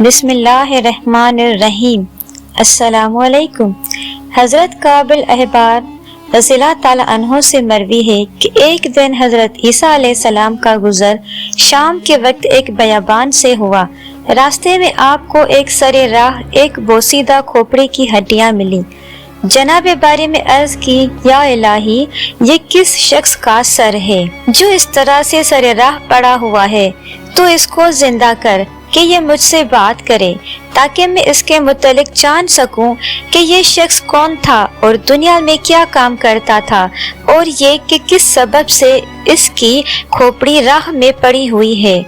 بسم اللہ الرحمن الرحیم۔ السلام علیکم۔ حضرت کعب الاحبار رضی اللہ تعالیٰ عنہ سے مروی ہے کہ ایک دن حضرت عیسیٰ علیہ السلام کا گزر شام کے وقت ایک بیابان سے ہوا۔ راستے میں آپ کو ایک سر راہ ایک بوسیدہ کھوپڑی کی ہڈیاں ملی۔ جناب باری میں عرض کی، یا الہی، یہ کس شخص کا سر ہے جو اس طرح سے سر راہ پڑا ہوا ہے؟ تو اس کو زندہ کر کہ یہ مجھ سے بات کرے تاکہ میں اس کے متعلق جان سکوں کہ یہ شخص کون تھا اور دنیا میں کیا کام کرتا تھا، اور یہ کہ کس سبب سے اس کی کھوپڑی راہ میں پڑی ہوئی ہے،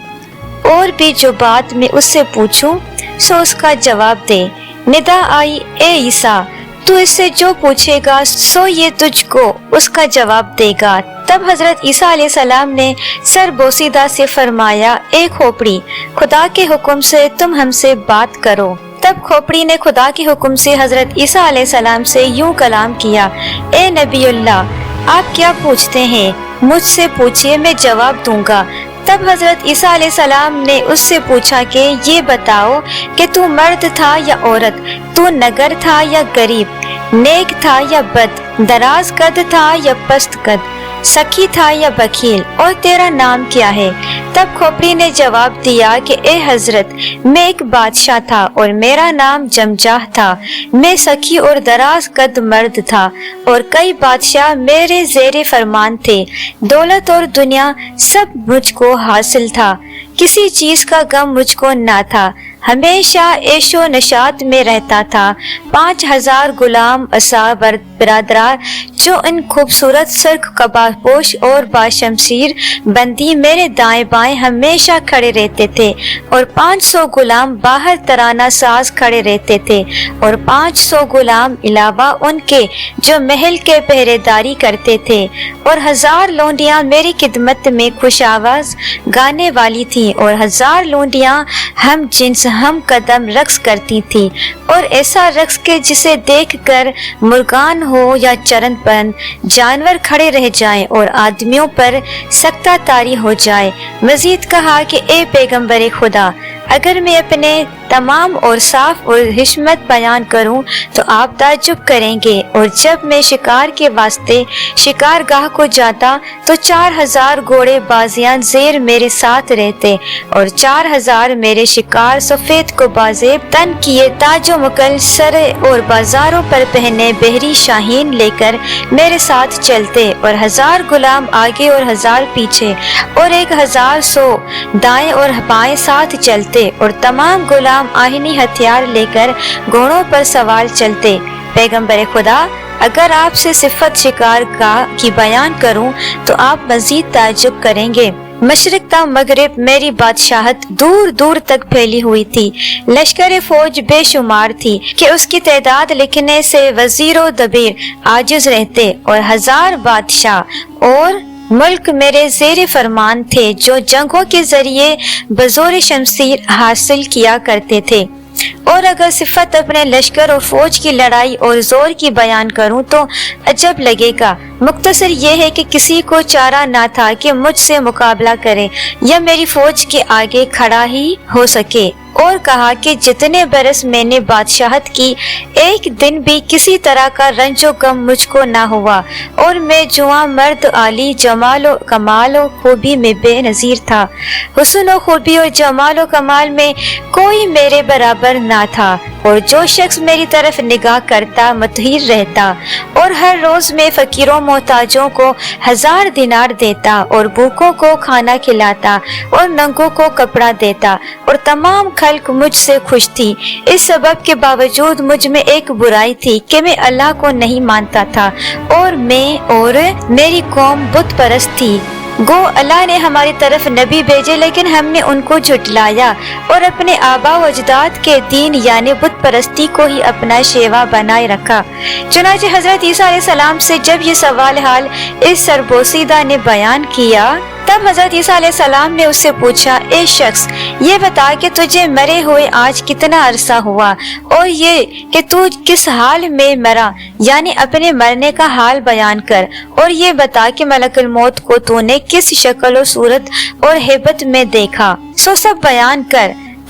اور بھی جو بات میں اس سے پوچھوں سو اس کا جواب دے۔ ندا آئی، اے عیسیٰ، تو اس سے جو پوچھے گا سو یہ تجھ کو اس کا جواب دے گا۔ تب حضرت عیسیٰ علیہ السلام نے سر بوسیدہ سے فرمایا، اے کھوپڑی، خدا کے حکم سے تم ہم سے بات کرو۔ تب کھوپڑی نے خدا کے حکم سے حضرت عیسیٰ علیہ السلام سے یوں کلام کیا، اے نبی اللہ، آپ کیا پوچھتے ہیں؟ مجھ سے پوچھئے، میں جواب دوں گا۔ تب حضرت عیسیٰ علیہ السلام نے اس سے پوچھا کہ یہ بتاؤ کہ تو مرد تھا یا عورت، تو نگر تھا یا غریب، نیک تھا یا بد، دراز قد تھا یا پست قد، سخی تھا یا بخیل، اور تیرا نام کیا ہے؟ تب کھوپڑی نے جواب دیا کہ اے حضرت، میں ایک بادشاہ تھا اور میرا نام جمجاہ تھا، میں سخی اور دراز قد مرد تھا، اور کئی بادشاہ میرے زیر فرمان تھے، دولت اور دنیا سب مجھ کو حاصل تھا، کسی چیز کا غم مجھ کو نہ تھا، ہمیشہ عیش و نشاط میں رہتا تھا۔ 5000 غلام اصحاب برادران جو ان خوبصورت سرخ قبا پوش اور باشمشیر بندی میرے دائیں بائیں ہمیشہ کھڑے رہتے تھے، اور 500 غلام باہر ترانہ ساز کھڑے رہتے تھے، اور 500 غلام علاوہ ان کے جو محل کے پہرے داری کرتے تھے، اور 1000 لونڈیاں میری خدمت میں خوش آواز گانے والی تھیں، اور 1000 لونڈیاں ہم جنس ہم قدم رقص کرتی تھی، اور ایسا رقص کہ جسے دیکھ کر مرغان ہو یا چرن پرند جانور کھڑے رہ جائیں اور آدمیوں پر سکتہ طاری ہو جائے۔ مزید کہا کہ اے پیغمبر خدا، اگر میں اپنے تمام اور صاف اور حشمت بیان کروں تو آپ تعجب کریں گے، اور جب میں شکار کے واسطے شکار گاہ کو جاتا تو 4000 گھوڑے بازیاں زیر میرے ساتھ رہتے، اور 4000 میرے شکار سفید کو بازیب تن کیے تاج و مکل سر اور بازاروں پر پہنے بحری شاہین لے کر میرے ساتھ چلتے، اور 1000 غلام آگے اور 1000 پیچھے، اور 1100 دائیں اور بائیں ساتھ چلتے، اور تمام غلام آہنی ہتھیار لے کر گھوڑوں پر سوار چلتے۔ پیغمبر خدا، اگر آپ سے صفت شکار گاہ کی بیان کروں تو آپ مزید تعجب کریں گے۔ مشرق تا مغرب میری بادشاہت دور دور تک پھیلی ہوئی تھی، لشکر فوج بے شمار تھی کہ اس کی تعداد لکھنے سے وزیر و دبیر عاجز رہتے، اور 1000 بادشاہ اور ملک میرے زیر فرمان تھے جو جنگوں کے ذریعے بزور شمشیر حاصل کیا کرتے تھے۔ اور اگر صفت اپنے لشکر اور فوج کی لڑائی اور زور کی بیان کروں تو عجب لگے گا۔ مختصر یہ ہے کہ کسی کو چارہ نہ تھا کہ مجھ سے مقابلہ کرے یا میری فوج کے آگے کھڑا ہی ہو سکے۔ اور کہا کہ جتنے برس میں نے بادشاہت کی، ایک دن بھی کسی طرح کا رنج و غم مجھ کو نہ ہوا، اور میں جواں مرد عالی جمال و کمال و خوبی میں بے نظیر تھا، حسن و خوبی اور جمال و کمال میں کوئی میرے برابر نہ تھا، اور جو شخص میری طرف نگاہ کرتا مطہر رہتا، اور ہر روز میں فقیروں محتاجوں کو 1000 دینار دیتا، اور بھوکوں کو کھانا کھلاتا، اور ننگوں کو کپڑا دیتا، اور تمام خلق مجھ سے خوش تھی۔ اس سبب کے باوجود مجھ میں ایک برائی تھی کہ میں اللہ کو نہیں مانتا تھا، اور میں اور میری قوم بت پرست تھی۔ گو اللہ نے ہماری طرف نبی بھیجے لیکن ہم نے ان کو جھٹلایا اور اپنے آبا و اجداد کے دین یعنی بت پرستی کو ہی اپنا شیوا بنائے رکھا۔ چنانچہ حضرت عیسیٰ علیہ السلام سے جب یہ سوال حال اس سربوسیدہ نے بیان کیا تب حضرت عیسیٰ علیہ السلام نے اس سے پوچھا، اے شخص، یہ بتا کہ تجھے مرے ہوئے آج کتنا عرصہ ہوا، اور یہ کہ تو کس حال میں مرا، یعنی اپنے مرنے کا حال بیان کر، اور یہ بتا کہ ملک الموت کو تو نے کس شکل و صورت اور ہیبت میں دیکھا، سو سب بیان کر۔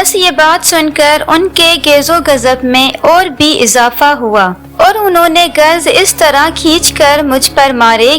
بس یہ بات سن کر ان کے غیظ و غضب میں اور بھی اضافہ ہوا اور انہوں نے گرز اس طرح کھینچ کر مجھ پر مارے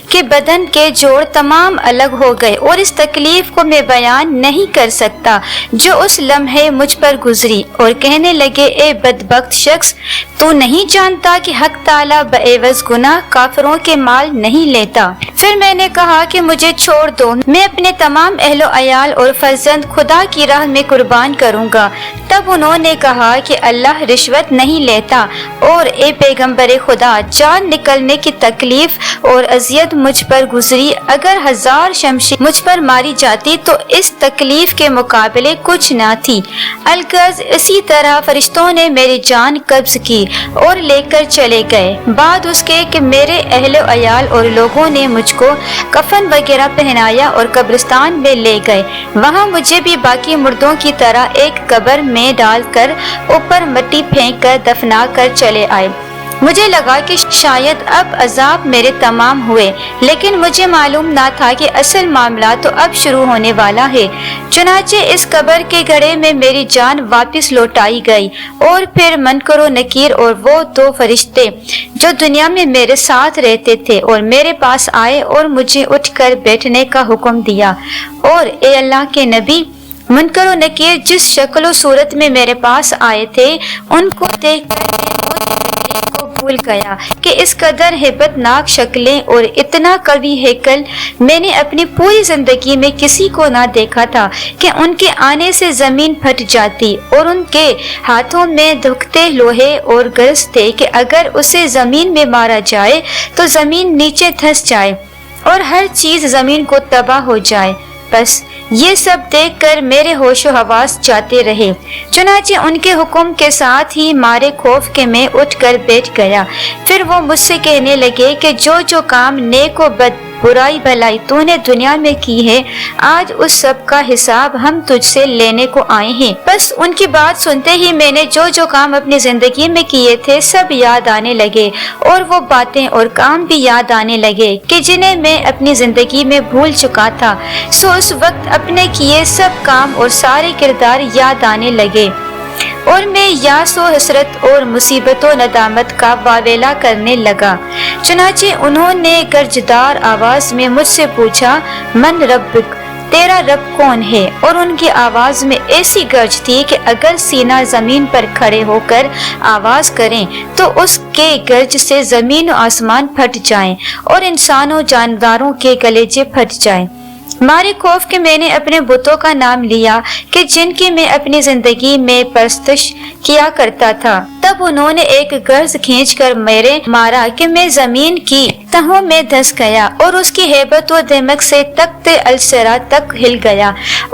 کہ بدن کے جوڑ تمام الگ ہو گئے، اور اس تکلیف کو میں بیان نہیں کر سکتا جو اس لمحے مجھ پر گزری، اور کہنے لگے اے بدبخت شخص، تو نہیں جانتا کہ حق تعالیٰ بعوض گناہ کافروں کے مال نہیں لیتا؟ پھر میں نے کہا کہ مجھے چھوڑ دو، میں اپنے تمام اہل و عیال اور فرزند خدا کی راہ میں قربان کروں گا۔ تب انہوں نے کہا کہ اللہ رشوت نہیں لیتا، اور اے پیغمبر خدا، جان نکلنے کی تکلیف اور اذیت مجھ پر گزری، اگر 1000 شمشیر مجھ پر ماری جاتی تو اس تکلیف کے مقابلے کچھ نہ تھی۔ الغرض اسی طرح فرشتوں نے میری جان قبض کی اور لے کر چلے گئے، بعد اس کے کہ میرے اہل و عیال اور لوگوں نے مجھ کو کفن وغیرہ پہنایا اور قبرستان میں لے گئے، وہاں مجھے بھی باقی مردوں کی طرح ایک قبر میں ڈال کر اوپر مٹی پھینک کر دفنا کر چلے آئے۔ مجھے لگا کہ شاید اب عذاب میرے تمام ہوئے، لیکن مجھے معلوم نہ تھا کہ اصل معاملہ تو اب شروع ہونے والا ہے۔ چنانچہ اس قبر کے گڑھے میں میری جان واپس لوٹائی گئی، اور پھر منکر و نکیر اور وہ 2 فرشتے جو دنیا میں میرے ساتھ رہتے تھے اور میرے پاس آئے اور مجھے اٹھ کر بیٹھنے کا حکم دیا، اور اے اللہ کے نبی، منکر و نکیر جس شکل و صورت میں میرے پاس آئے تھے ان کو دیکھ کر کو بھول گیا کہ اس قدر ہیبت ناک شکلیں اور اتنا قوی ہیکل میں نے اپنی پوری زندگی میں کسی کو نہ دیکھا تھا کہ ان کے آنے سے زمین پھٹ جاتی، اور ان کے ہاتھوں میں دھکتے لوہے اور گرز تھے کہ اگر اسے زمین میں مارا جائے تو زمین نیچے دھس جائے اور ہر چیز زمین کو تباہ ہو جائے۔ بس یہ سب دیکھ کر میرے ہوش و حواس جاتے رہے، چنانچہ ان کے حکم کے ساتھ ہی مارے خوف کے میں اٹھ کر بیٹھ گیا۔ پھر وہ مجھ سے کہنے لگے کہ جو کام نیک و بد، برائی بھلائی تو نے دنیا میں کی ہے، آج اس سب کا حساب ہم تجھ سے لینے کو آئے ہیں۔ بس ان کی بات سنتے ہی میں نے جو کام اپنی زندگی میں کیے تھے سب یاد آنے لگے، اور وہ باتیں اور کام بھی یاد آنے لگے کہ جنہیں میں اپنی زندگی میں بھول چکا تھا۔ سو اس وقت اپنے کیے سب کام اور سارے کردار یاد آنے لگے، اور میں یاس و حسرت اور مصیبت و ندامت کا واویلا کرنے لگا۔ چنانچہ انہوں نے گرجدار آواز میں مجھ سے پوچھا، من ربک، تیرا رب کون ہے؟ اور ان کی آواز میں ایسی گرج تھی کہ اگر سینہ زمین پر کھڑے ہو کر آواز کریں تو اس کے گرج سے زمین و آسمان پھٹ جائیں اور انسان و جانداروں کے کلیجے پھٹ جائیں۔ مارے خوف کے میں نے اپنے بتوں کا نام لیا کہ جن کی میں اپنی زندگی میں پرستش کیا کرتا تھا۔ تب انہوں نے ایک گرز کھینچ کر میرے مارا کہ میں زمین کی تہوں میں دھس گیا، اور اس کی ہیبت و دمک سے تخت السرا تک ہل گیا،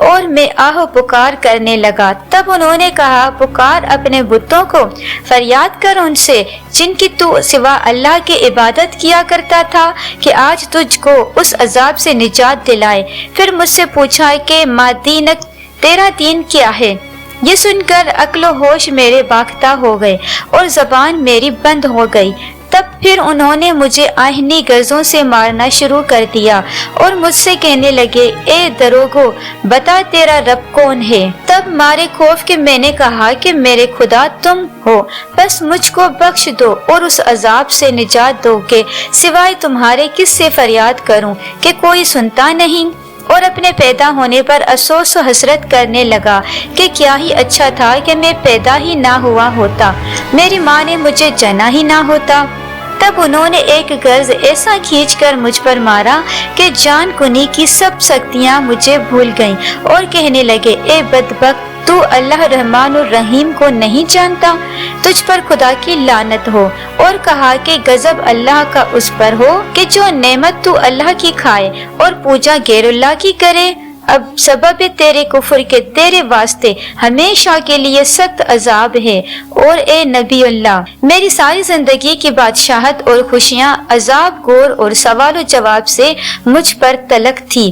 اور میں آہ و پکار کرنے لگا۔ تب انہوں نے کہا، پکار اپنے بتوں کو، فریاد کر ان سے جن کی تو سوا اللہ کی عبادت کیا کرتا تھا کہ آج تجھ کو اس عذاب سے نجات دلائے۔ پھر مجھ سے پوچھا کہ ما دینک، تیرا دین کیا ہے؟ یہ سن کر عقل و ہوش میرے باختہ ہو گئے اور زبان میری بند ہو گئی۔ تب پھر انہوں نے مجھے آہنی گرزوں سے مارنا شروع کر دیا اور مجھ سے کہنے لگے، اے دروغو، بتا تیرا رب کون ہے؟ تب مارے خوف کہ میں نے کہا کہ میرے خدا تم ہو، بس مجھ کو بخش دو اور اس عذاب سے نجات دو کہ سوائے تمہارے کس سے فریاد کروں کہ کوئی سنتا نہیں۔ اور اپنے پیدا ہونے پر افسوس و حسرت کرنے لگا کہ کیا ہی اچھا تھا کہ میں پیدا ہی نہ ہوا ہوتا، میری ماں نے مجھے جنا ہی نہ ہوتا۔ تب انہوں نے ایک گرز ایسا کھینچ کر مجھ پر مارا کہ جان کنی کی سب سختیاں مجھے بھول گئیں، اور کہنے لگے، اے بدبخت، تو اللہ رحمان الرحیم کو نہیں جانتا؟ تجھ پر خدا کی لعنت ہو۔ اور کہا کہ غضب اللہ کا اس پر ہو کہ جو نعمت تو اللہ کی کھائے اور پوجا غیر اللہ کی کرے۔ اب سبب تیرے کفر کے تیرے واسطے ہمیشہ کے لیے سخت عذاب ہے، اور اے نبی اللہ، میری ساری زندگی کی بادشاہت اور خوشیاں عذاب گور اور سوال و جواب سے مجھ پر تلک تھی۔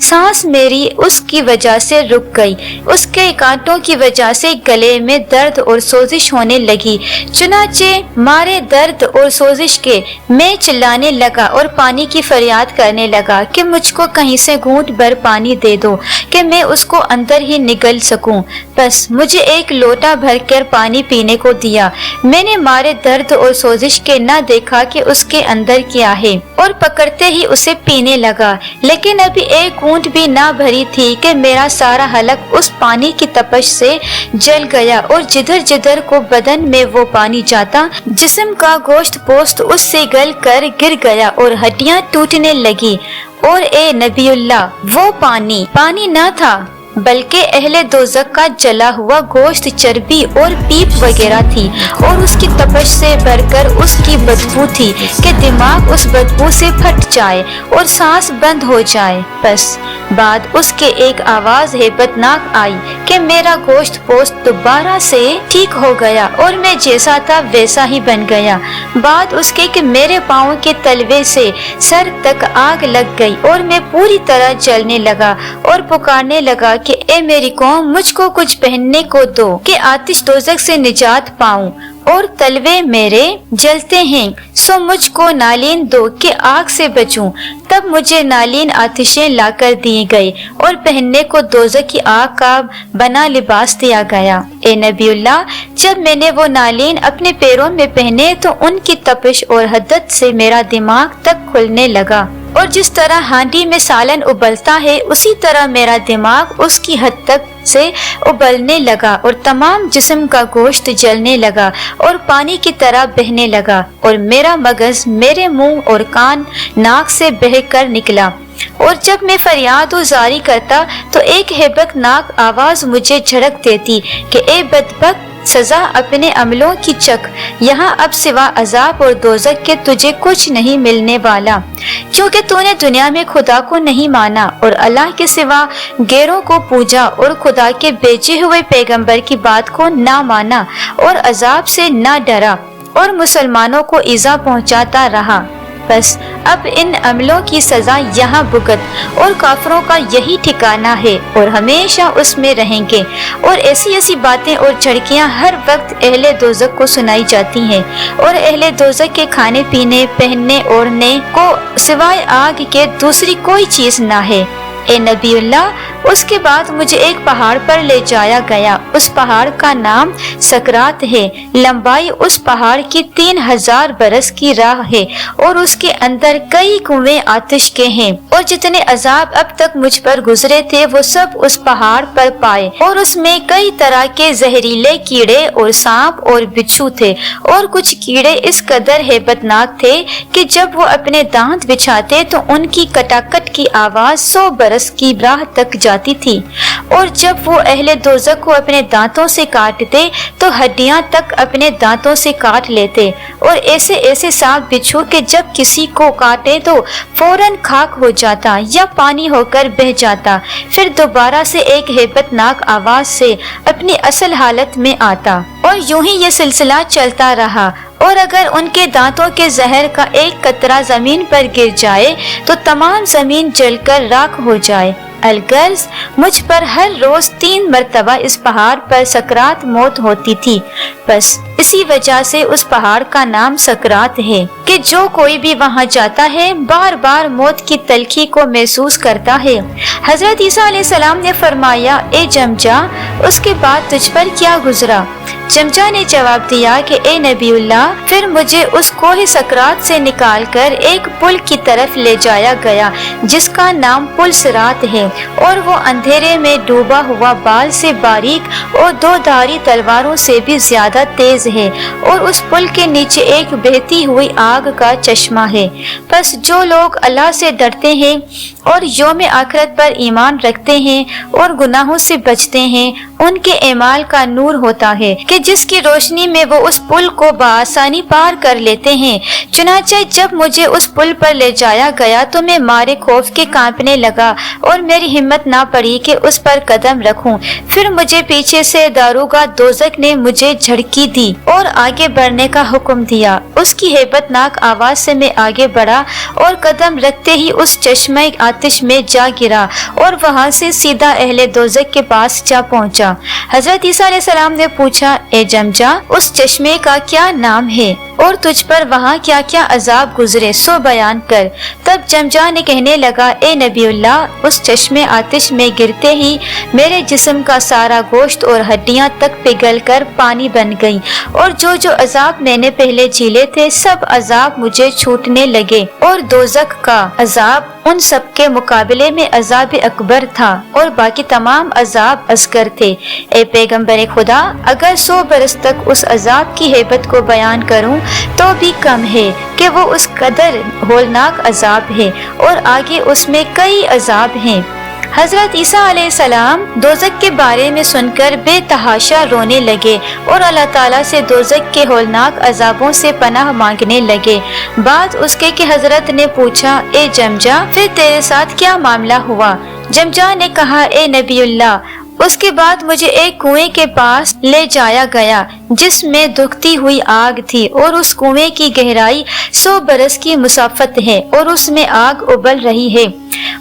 سانس میری اس کی وجہ سے رک گئی، اس کے کانٹوں کی وجہ سے گلے میں درد اور سوزش ہونے لگی۔ چنانچہ مارے درد اور سوزش کے میں چلانے لگا اور پانی کی فریاد کرنے لگا کہ مجھ کو کہیں سے گھونٹ بھر پانی دے دو کہ میں اس کو اندر ہی نگل سکوں۔ بس مجھے ایک لوٹا بھر کر پانی پینے کو دیا۔ میں نے مارے درد اور سوزش کے نہ دیکھا کہ اس کے اندر کیا ہے اور پکڑتے ہی اسے پینے لگا، لیکن ابھی ایک گھونٹ بھی نہ بھری تھی کہ میرا سارا حلق اس پانی کی تپش سے جل گیا اور جدھر جدھر کو بدن میں وہ پانی جاتا جسم کا گوشت پوست اس سے گل کر گر گیا اور ہڈیاں ٹوٹنے لگی۔ اور اے نبی اللہ، وہ پانی نہ تھا بلکہ اہل دوزخ کا جلا ہوا گوشت، چربی اور پیپ وغیرہ تھی، اور اس کی تپش سے بھر کر اس کی بدبو تھی کہ دماغ اس بدبو سے پھٹ جائے اور سانس بند ہو جائے۔ بس بعد اس کے ایک آواز ہیبت ناک آئی کہ میرا گوشت پوست دوبارہ سے ٹھیک ہو گیا اور میں جیسا تھا ویسا ہی بن گیا۔ بعد اس کے کہ میرے پاؤں کے تلوے سے سر تک آگ لگ گئی اور میں پوری طرح جلنے لگا اور پکارنے لگا کہ اے میری قوم، مجھ کو کچھ پہننے کو دو کہ آتش دوزخ سے نجات پاؤں، اور تلوے میرے جلتے ہیں سو مجھ کو نالین دو کہ آگ سے بچوں۔ تب مجھے نالین آتشیں لا کر دی گئی اور پہننے کو دوزخ کی آگ کا بنا لباس دیا گیا۔ اے نبی اللہ، جب میں نے وہ نالین اپنے پیروں میں پہنے تو ان کی تپش اور حدت سے میرا دماغ تک کھلنے لگا، اور جس طرح ہانڈی میں سالن ابلتا ہے اسی طرح میرا دماغ اس کی حد تک سے ابلنے لگا اور تمام جسم کا گوشت جلنے لگا اور پانی کی طرح بہنے لگا، اور میرا مغز میرے منہ اور کان ناک سے بہہ کر نکلا۔ اور جب میں فریاد و زاری کرتا تو ایک ہیبت ناک آواز مجھے جھڑک دیتی کہ اے بدبخت، سزا اپنے عملوں کی چکھ، یہاں اب سوا عذاب اور دوزخ کے تجھے کچھ نہیں ملنے والا، کیونکہ تو نے دنیا میں خدا کو نہیں مانا اور اللہ کے سوا غیروں کو پوجا اور خدا کے بھیجے ہوئے پیغمبر کی بات کو نہ مانا اور عذاب سے نہ ڈرا اور مسلمانوں کو ایذا پہنچاتا رہا۔ بس اب ان عملوں کی سزا یہاں بھگت، اور کافروں کا یہی ٹھکانہ ہے اور ہمیشہ اس میں رہیں گے۔ اور ایسی ایسی باتیں اور جھڑکیاں ہر وقت اہل دوزخ کو سنائی جاتی ہیں، اور اہل دوزخ کے کھانے پینے، پہننے اوڑھنے کو سوائے آگ کے دوسری کوئی چیز نہ ہے۔ اے نبی اللہ، اس کے بعد مجھے ایک پہاڑ پر لے جایا گیا۔ اس پہاڑ کا نام سکرات ہے۔ لمبائی اس پہاڑ کی 3000 برس کی راہ ہے، اور اس کے اندر کئی کنویں آتش کے ہیں، اور جتنے عذاب اب تک مجھ پر گزرے تھے وہ سب اس پہاڑ پر پائے، اور اس میں کئی طرح کے زہریلے کیڑے اور سانپ اور بچھو تھے، اور کچھ کیڑے اس قدر ہیبت ناک تھے کہ جب وہ اپنے دانت بچھاتے تو ان کی کٹاکٹ کی آواز 100 برس کی راہ تک جاتی تھی، اور جب وہ اہل دوزخ کو اپنے دانتوں سے کاٹتے تو ہڈیاں تک اپنے دانتوں سے کاٹ لیتے، اور ایسے ایسے سانپ بچھو کہ جب کسی کو کاٹے تو فوراً خاک ہو جاتا یا پانی ہو کر بہہ جاتا، پھر دوبارہ سے ایک ہیبت ناک آواز سے اپنی اصل حالت میں آتا، اور یوں ہی یہ سلسلہ چلتا رہا۔ اور اگر ان کے دانتوں کے زہر کا ایک قطرہ زمین پر گر جائے تو تمام زمین جل کر راکھ ہو جائے۔ الغرض مجھ پر ہر روز 3 مرتبہ اس پہاڑ پر سکرات موت ہوتی تھی۔ بس اسی وجہ سے اس پہاڑ کا نام سکرات ہے کہ جو کوئی بھی وہاں جاتا ہے بار بار موت کی تلخی کو محسوس کرتا ہے۔ حضرت عیسیٰ علیہ السلام نے فرمایا، اے جمجا، اس کے بعد تجھ پر کیا گزرا؟ جمجا نے جواب دیا کہ اے نبی اللہ، پھر مجھے اس کوہ سکرات سے نکال کر ایک پل کی طرف لے جایا گیا جس کا نام پل صراط ہے، اور وہ اندھیرے میں ڈوبا ہوا بال سے باریک اور 2 دھاری تلواروں سے بھی زیادہ تیز ہے، اور اس پل کے نیچے ایک بہتی ہوئی آگ کا چشمہ ہے۔ پس جو لوگ اللہ سے ڈرتے ہیں اور یوم آخرت پر ایمان رکھتے ہیں اور گناہوں سے بچتے ہیں، ان کے اعمال کا نور ہوتا ہے کہ جس کی روشنی میں وہ اس پل کو بآسانی پار کر لیتے ہیں۔ چنانچہ جب مجھے اس پل پر لے جایا گیا تو میں مارے خوف کے کانپنے لگا اور میری ہمت نہ پڑی کہ اس پر قدم رکھوں۔ پھر مجھے پیچھے سے داروغہ دوزخ نے مجھے جھڑکی دی اور آگے بڑھنے کا حکم دیا۔ اس کی ہیبت ناک آواز سے میں آگے بڑھا اور قدم رکھتے ہی اس چشمہ آتش میں جا گرا اور وہاں سے سیدھا اہل دوزخ کے پاس جا پہنچا۔ حضرت عیسیٰ علیہ السلام نے پوچھا، اے جمجا، اس چشمے کا کیا نام ہے اور تجھ پر وہاں کیا کیا عذاب گزرے، سو بیان کر۔ تب جمجا نے کہنے لگا، اے نبی اللہ، اس چشمے آتش میں گرتے ہی میرے جسم کا سارا گوشت اور ہڈیاں تک پگھل کر پانی بن گئی اور جو عذاب میں نے پہلے جھیلے تھے سب عذاب مجھے چھوٹنے لگے، اور دوزخ کا عذاب ان سب کے مقابلے میں عذاب اکبر تھا اور باقی تمام عذاب اصغر تھے۔ اے پیغمبر خدا، اگر 100 برس تک اس عذاب کی ہیبت کو بیان کروں تو بھی کم ہے کہ وہ اس قدر ہولناک عذاب ہے، اور آگے اس میں کئی عذاب ہیں۔ حضرت عیسیٰ علیہ السلام دوزخ کے بارے میں سن کر بے تحاشا رونے لگے اور اللہ تعالیٰ سے دوزخ کے ہولناک عذابوں سے پناہ مانگنے لگے۔ بعد اس کے کہ حضرت نے پوچھا، اے جمجا، پھر تیرے ساتھ کیا معاملہ ہوا؟ جمجا نے کہا، اے نبی اللہ، اس کے بعد مجھے ایک کنویں کے پاس لے جایا گیا جس میں دھکتی ہوئی آگ تھی، اور اس کنویں کی گہرائی 100 برس کی مسافت ہے اور اس میں آگ ابل رہی ہے،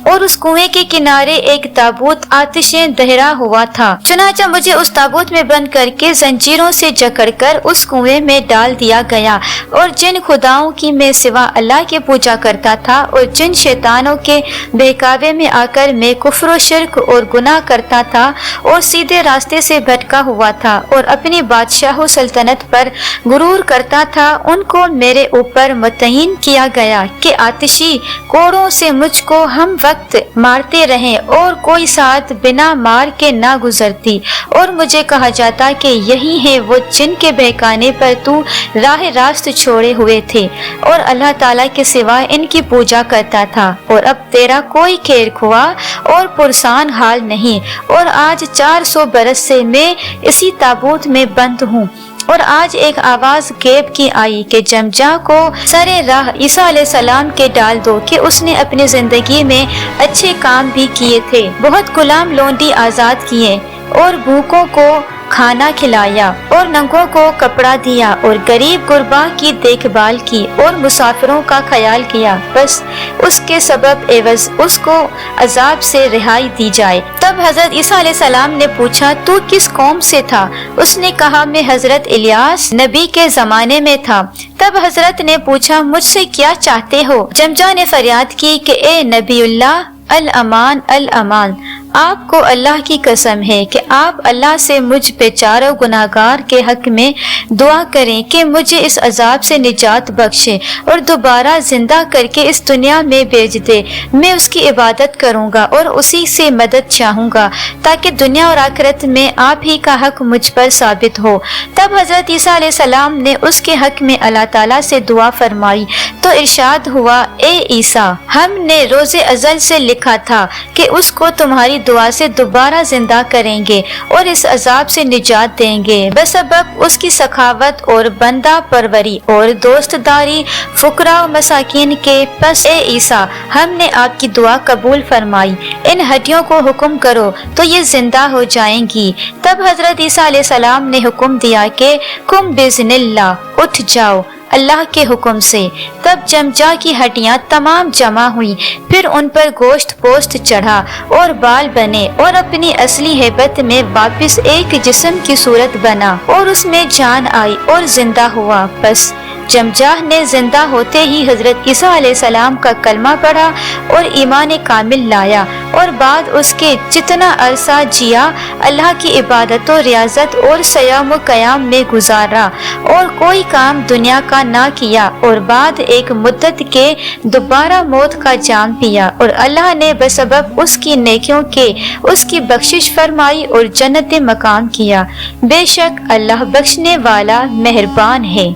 اور اس کنویں کے کنارے ایک تابوت آتشیں دہرا ہوا تھا۔ چنانچہ مجھے اس تابوت میں بند کر کے زنجیروں سے جکڑ کر اس کنویں میں ڈال دیا گیا، اور جن خداؤں کی میں سوا اللہ کے پوجا کرتا تھا اور جن شیطانوں کے بہکاوے میں آ کر میں کفر و شرک اور گناہ کرتا تھا اور سیدھے راستے سے بھٹکا ہوا تھا اور اپنی بادشاہ و سلطنت پر غرور کرتا تھا، ان کو میرے اوپر متعین کیا گیا کہ آتشی کوڑوں سے مجھ کو ہم وقت مارتے رہیں اور کوئی ساتھ بنا مار کے نہ گزرتی، اور مجھے کہا جاتا کہ یہی ہے وہ جن کے بہکانے پر تو راہ راست چھوڑے ہوئے تھے اور اللہ تعالیٰ کے سوا ان کی پوجا کرتا تھا، اور اب تیرا کوئی خیر خواہ اور پرسان حال نہیں، اور آج 400 برس سے میں اسی تابوت میں بند ہوں۔ اور آج ایک آواز غیب کی آئی کہ جمجا کو سرے راہ عیسیٰ علیہ السلام کے ڈال دو کہ اس نے اپنی زندگی میں اچھے کام بھی کیے تھے، بہت غلام لونڈی آزاد کیے اور بھوکوں کو کھانا کھلایا اور ننگوں کو کپڑا دیا اور غریب غربا کی دیکھ بھال کی اور مسافروں کا خیال کیا، بس اس کے سبب عوض اس کو عذاب سے رہائی دی جائے۔ تب حضرت عیسیٰ علیہ السلام نے پوچھا، تو کس قوم سے تھا؟ اس نے کہا، میں حضرت الیاس نبی کے زمانے میں تھا۔ تب حضرت نے پوچھا، مجھ سے کیا چاہتے ہو؟ جمجا نے فریاد کی کہ اے نبی اللہ، الامان الامان، آپ کو اللہ کی قسم ہے کہ آپ اللہ سے مجھ بیچارہ گناہگار کے حق میں دعا کریں کہ مجھے اس عذاب سے نجات بخشے اور دوبارہ زندہ کر کے اس دنیا میں بھیج دے۔ میں اس کی عبادت کروں گا اور اسی سے مدد چاہوں گا تاکہ دنیا اور آخرت میں آپ ہی کا حق مجھ پر ثابت ہو۔ تب حضرت عیسیٰ علیہ السلام نے اس کے حق میں اللہ تعالیٰ سے دعا فرمائی تو ارشاد ہوا، اے عیسیٰ، ہم نے روز ازل سے لکھا تھا کہ اس کو تمہاری دعا سے دوبارہ زندہ کریں گے اور اس عذاب سے نجات دیں گے بسبب اس کی سخاوت اور بندہ پروری اور دوست داری فقراء و مساکین کے۔ پس اے عیسیٰ، ہم نے آپ کی دعا قبول فرمائی، ان ہڈیوں کو حکم کرو تو یہ زندہ ہو جائیں گی۔ تب حضرت عیسیٰ علیہ السلام نے حکم دیا کہ قم بإذن اللہ، اٹھ جاؤ اللہ کے حکم سے۔ تب جمجا کی ہڈیاں تمام جمع ہوئیں، پھر ان پر گوشت پوست چڑھا اور بال بنے اور اپنی اصلی ہیبت میں واپس ایک جسم کی صورت بنا اور اس میں جان آئی اور زندہ ہوا۔ بس جمجاہ نے زندہ ہوتے ہی حضرت عیسیٰ علیہ السلام کا کلمہ پڑھا اور ایمان کامل لایا، اور بعد اس کے جتنا عرصہ جیا اللہ کی عبادت و ریاضت اور صیام و قیام میں گزارا اور کوئی کام دنیا کا نہ کیا، اور بعد ایک مدت کے دوبارہ موت کا جام پیا، اور اللہ نے بسبب اس کی نیکیوں کے اس کی بخشش فرمائی اور جنت مقام کیا۔ بے شک اللہ بخشنے والا مہربان ہے۔